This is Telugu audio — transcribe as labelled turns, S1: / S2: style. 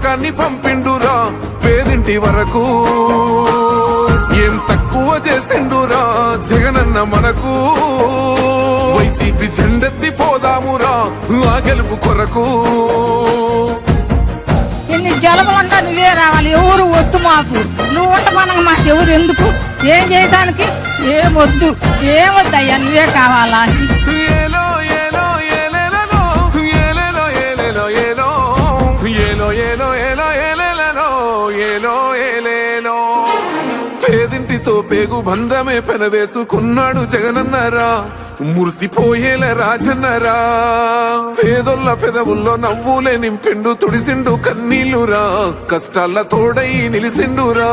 S1: పథకాన్ని పంపిండురా పేదింటి వరకు. ఏం తక్కువ చేసిండురా జగనన్న మనకు. వైసీపీ జెండెత్తి పోదామురా ఆ గెలుపు కొరకు.
S2: ఎన్ని జలములంటా నువ్వే రావాలి, ఎవరు వద్దు మాకు. నువ్వు ఉండమనగా మాకు ఎవరు ఎందుకు, ఏం చేయడానికి ఏమొద్దు, ఏమొద్దయ్యా నువ్వే కావాలా.
S1: ఏలో ఏలో ఏలేలలో ఏలేలో ఏలేలో ఏలో ఏలో ఏలో ఏలో ఏలేలలో ఏలో ఏలేలో. పేదింటితో పేగు బంధమే పెనవేసుకున్నాడు జగనన్నరా, మురిసిపోయేల రాజన్నరా. పేదొల్ల పెదవుల్లో నవ్వులే నింపిండు, తుడిసిండు కన్నీళ్లురా, కష్టాల తోడై నిలిసిండురా.